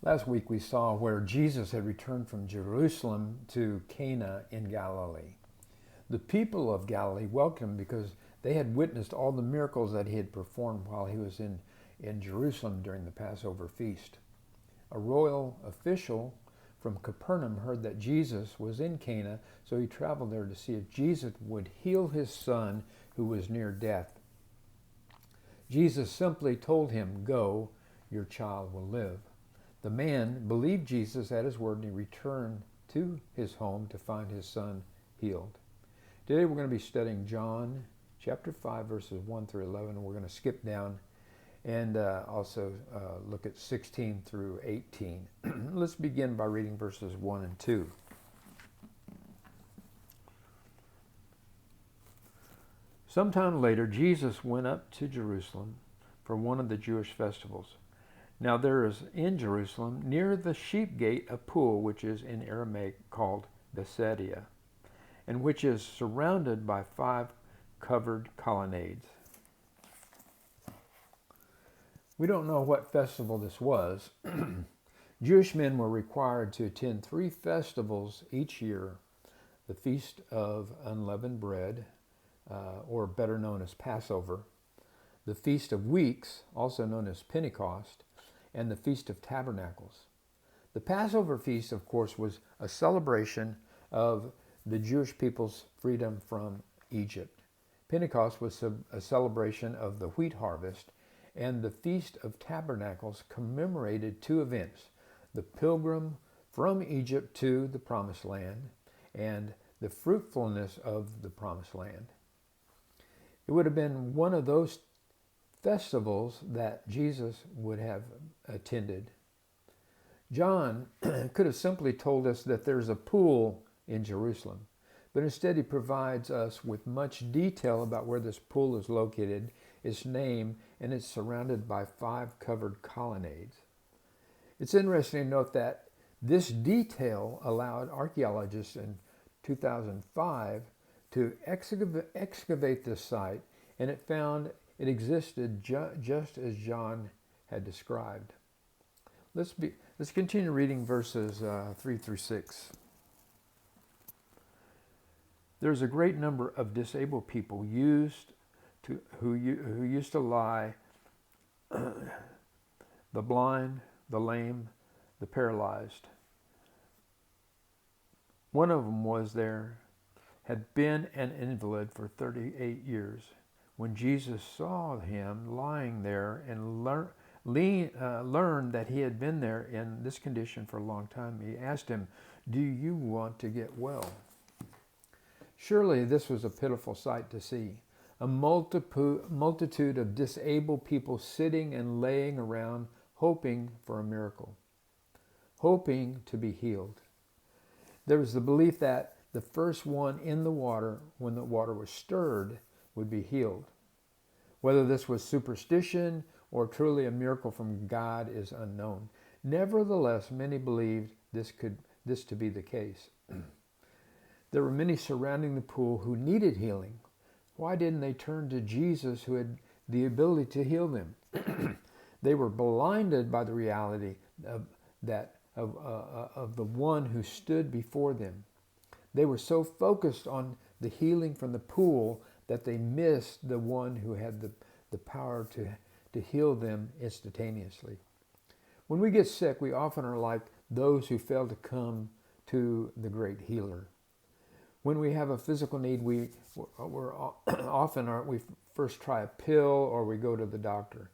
Last week we saw where Jesus had returned from Jerusalem to Cana in Galilee. The people of Galilee welcomed him because they had witnessed all the miracles that he had performed while he was in Jerusalem during the Passover feast. A royal official from Capernaum heard that Jesus was in Cana, so he traveled there to see if Jesus would heal his son who was near death. Jesus simply told him, "Go, your child will live." The man believed Jesus at his word and he returned to his home to find his son healed. Today we're going to be studying John chapter 5 verses 1 through 11, and we're going to skip down and also look at 16 through 18. Let's begin by reading verses 1 and 2. Sometime later, Jesus went up to Jerusalem for one of the Jewish festivals. Now there is in Jerusalem, near the sheep gate, a pool which is in Aramaic called Bethesda, and which is surrounded by 5 covered colonnades. We don't know what festival this was. Jewish men were required to attend 3 festivals each year: the Feast of Unleavened Bread, or better known as Passover, the Feast of Weeks, also known as Pentecost, and the Feast of Tabernacles. The Passover feast, of course, was a celebration of the Jewish people's freedom from Egypt. Pentecost was a celebration of the wheat harvest, and the Feast of Tabernacles commemorated 2 events: the pilgrim from Egypt to the Promised Land and the fruitfulness of the Promised Land. It would have been one of those festivals that Jesus would have attended. John could have simply told us that there's a pool in Jerusalem, but instead he provides us with much detail about where this pool is located, its name, and it's surrounded by 5 covered colonnades. It's interesting to note that this detail allowed archaeologists in 2005 to excavate this site, and it found it existed just as John had described. Let's continue reading verses 3 through 6. There's a great number of disabled people who used to lie, the blind, the lame, the paralyzed. One of them had been an invalid for 38 years. When Jesus saw him lying there and learned that he had been there in this condition for a long time, he asked him, "Do you want to get well?" Surely this was a pitiful sight to see. A multitude of disabled people sitting and laying around hoping for a miracle, hoping to be healed. There was the belief that the first one in the water, when the water was stirred, would be healed. Whether this was superstition or truly a miracle from God is unknown. Nevertheless, many believed this to be the case. There were many surrounding the pool who needed healing. Why didn't they turn to Jesus, who had the ability to heal them? They were blinded by the reality of the one who stood before them. They were so focused on the healing from the pool that they missed the one who had the power to heal them instantaneously. When we get sick, we often are like those who fail to come to the great healer. When we have a physical need, we first try a pill or we go to the doctor.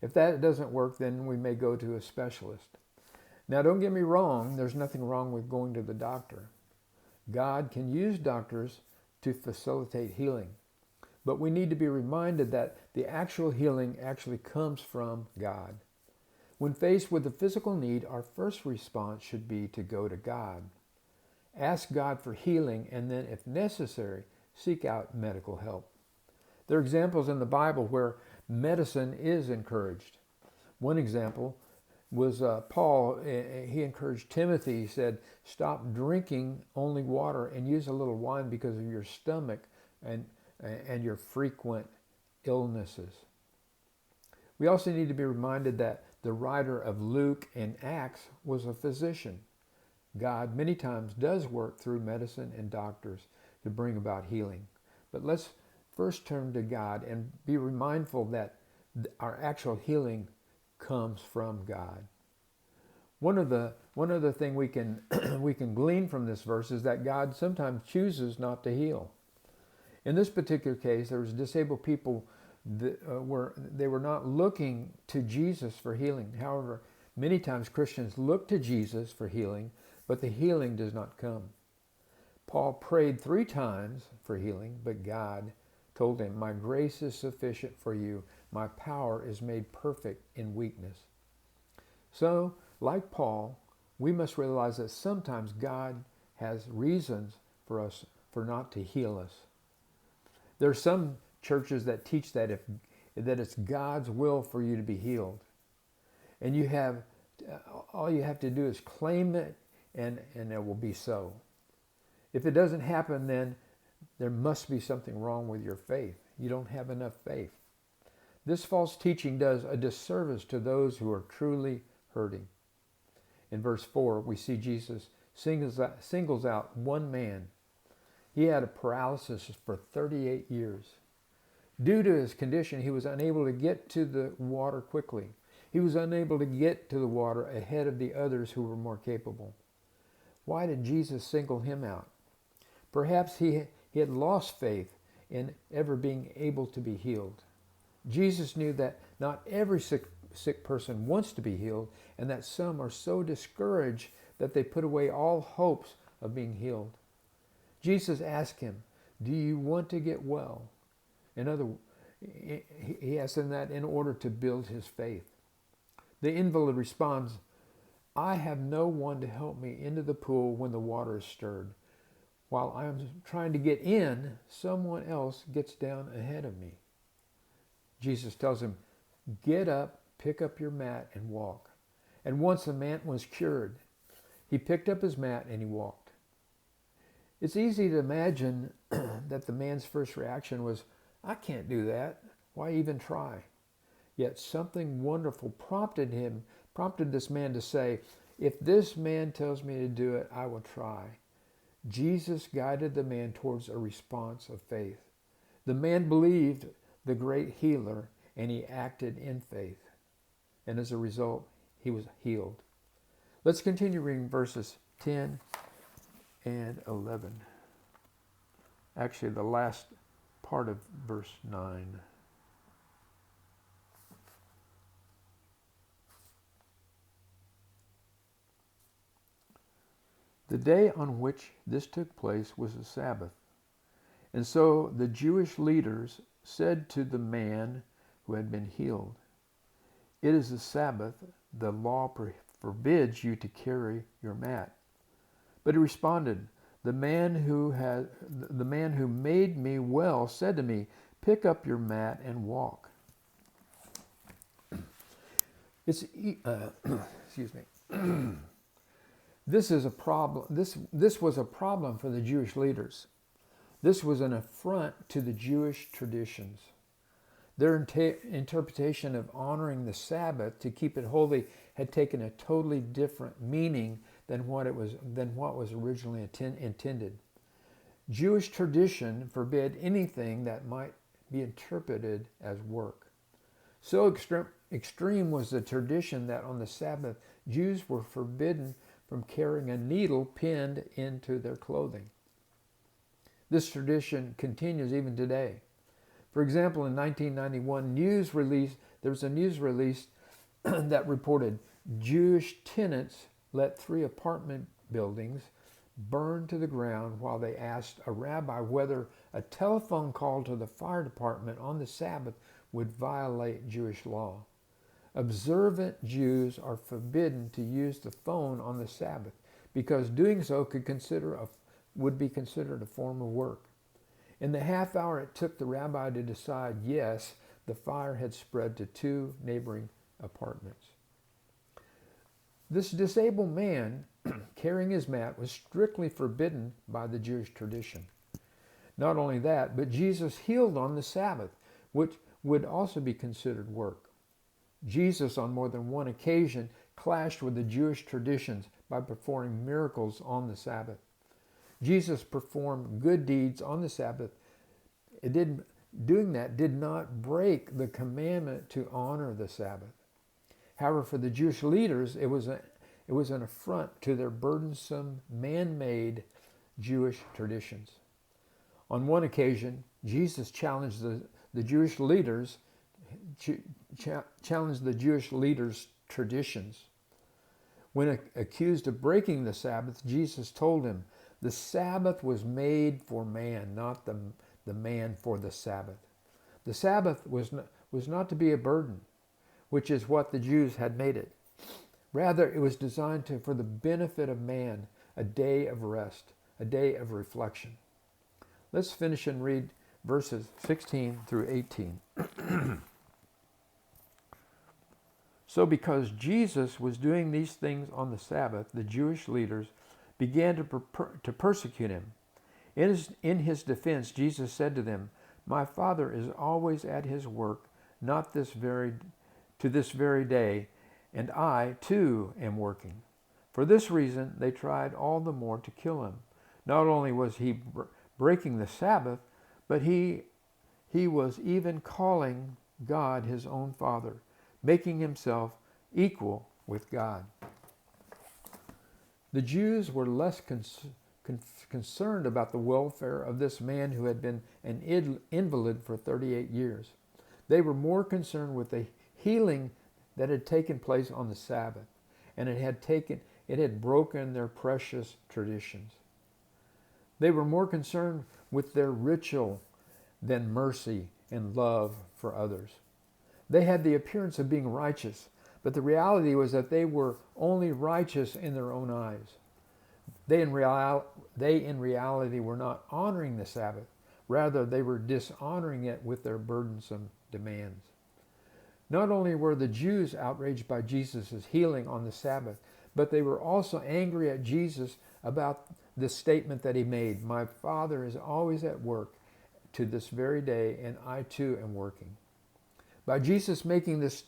If that doesn't work, then we may go to a specialist. Now, don't get me wrong, there's nothing wrong with going to the doctor. God can use doctors to facilitate healing. But we need to be reminded that the actual healing actually comes from God. When faced with a physical need, our first response should be to go to God. Ask God for healing, and then, if necessary, seek out medical help. There are examples in the Bible where medicine is encouraged. One example was Paul. He encouraged Timothy. He said, "Stop drinking only water and use a little wine because of your stomach and your frequent illnesses." We also need to be reminded that The writer of Luke and Acts was a physician. God many times does work through medicine and doctors to bring about healing. But let's first turn to God and be mindful that our actual healing comes from God. One other thing we can we can glean from this verse is that God sometimes chooses not to heal. In this particular case, there was disabled people that were not looking to Jesus for healing. However, many times Christians look to Jesus for healing, but the healing does not come. Paul prayed 3 times for healing, but God told him, "My grace is sufficient for you. My power is made perfect in weakness." So, like Paul, we must realize that sometimes God has reasons for us for not to heal us. There are some churches that teach that it's God's will for you to be healed, and all you have to do is claim it, and it will be so. If it doesn't happen, then there must be something wrong with your faith. You don't have enough faith. This false teaching does a disservice to those who are truly hurting. In verse 4, we see Jesus singles out one man. He had a paralysis for 38 years. Due to his condition, he was unable to get to the water quickly. He was unable to get to the water ahead of the others who were more capable. Why did Jesus single him out? Perhaps he had lost faith in ever being able to be healed. Jesus knew that not every sick person wants to be healed, and that some are so discouraged that they put away all hopes of being healed. Jesus asked him, "Do you want to get well?" He asked him that in order to build his faith. The invalid responds, "I have no one to help me into the pool when the water is stirred. While I am trying to get in, someone else gets down ahead of me." Jesus tells him, "Get up, pick up your mat, and walk." And once the man was cured, he picked up his mat and he walked. It's easy to imagine that the man's first reaction was, "I can't do that. Why even try?" Yet something wonderful prompted this man to say, "If this man tells me to do it, I will try." Jesus guided the man towards a response of faith. The man believed the great healer, and he acted in faith. And as a result, he was healed. Let's continue reading verses 10 and 11. Actually, the last part of verse 9. The day on which this took place was a Sabbath. And so the Jewish leaders said to the man who had been healed, "It is the Sabbath. The law forbids you to carry your mat." But he responded, The man who made me well said to me, "Pick up your mat and walk." Excuse me. This is a problem. This was a problem for the Jewish leaders. This was an affront to the Jewish traditions. Their interpretation of honoring the Sabbath to keep it holy had taken a totally different meaning than what was originally intended. Jewish tradition forbid anything that might be interpreted as work. So extreme was the tradition that on the Sabbath, Jews were forbidden from carrying a needle pinned into their clothing. This tradition continues even today. For example, in 1991, there was a news release that reported Jewish tenants let 3 apartment buildings burn to the ground while they asked a rabbi whether a telephone call to the fire department on the Sabbath would violate Jewish law. Observant Jews are forbidden to use the phone on the Sabbath because doing so would be considered a form of work. In the half hour it took the rabbi to decide, yes, the fire had spread to 2 neighboring apartments. This disabled man carrying his mat was strictly forbidden by the Jewish tradition. Not only that, but Jesus healed on the Sabbath, which would also be considered work. Jesus, on more than one occasion, clashed with the Jewish traditions by performing miracles on the Sabbath. Jesus performed good deeds on the Sabbath. Doing that did not break the commandment to honor the Sabbath. However, for the Jewish leaders, it was an affront to their burdensome, man-made Jewish traditions. On one occasion, Jesus challenged the Jewish leaders' traditions. When accused of breaking the Sabbath, Jesus told him, "The Sabbath was made for man, not the man for the Sabbath." The Sabbath was not to be a burden, which is what the Jews had made it. Rather, it was designed for the benefit of man, a day of rest, a day of reflection. Let's finish and read verses 16 through 18. So because Jesus was doing these things on the Sabbath, the Jewish leaders began to persecute him. In his defense, Jesus said to them, "My Father is always at his work, not to this very day, and I too am working." For this reason, they tried all the more to kill him. Not only was he breaking the Sabbath, but he was even calling God his own Father, making himself equal with God. The Jews were less concerned about the welfare of this man who had been an invalid for 38 years. They were more concerned with the healing that had taken place on the Sabbath, and it had broken their precious traditions. They were more concerned with their ritual than mercy and love for others. They had the appearance of being righteous, but the reality was that they were only righteous in their own eyes. They in reality were not honoring the Sabbath. Rather, they were dishonoring it with their burdensome demands. Not only were the Jews outraged by Jesus' healing on the Sabbath, but they were also angry at Jesus about the statement that he made, "My Father is always at work to this very day, and I too am working." By Jesus making this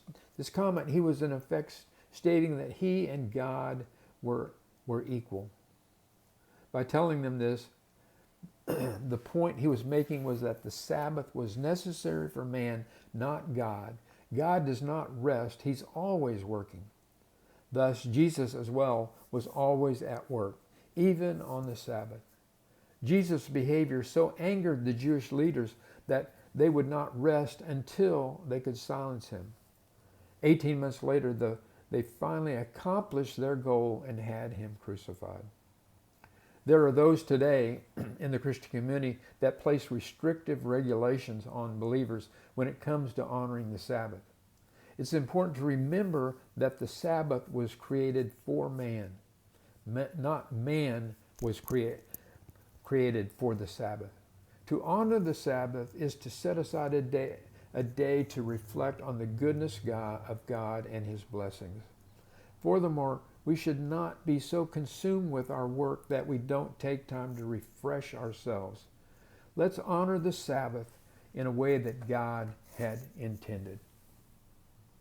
comment, he was in effect stating that he and God were equal. By telling them this, the point he was making was that the Sabbath was necessary for man, not God. God does not rest. He's always working. Thus, Jesus as well was always at work, even on the Sabbath. Jesus' behavior so angered the Jewish leaders that they would not rest until they could silence him. 18 months later, they finally accomplished their goal and had him crucified. There are those today in the Christian community that place restrictive regulations on believers when it comes to honoring the Sabbath. It's important to remember that the Sabbath was created for man, not man was created for the Sabbath. To honor the Sabbath is to set aside a day to reflect on the goodness of God and his blessings. Furthermore, we should not be so consumed with our work that we don't take time to refresh ourselves. Let's honor the Sabbath in a way that God had intended.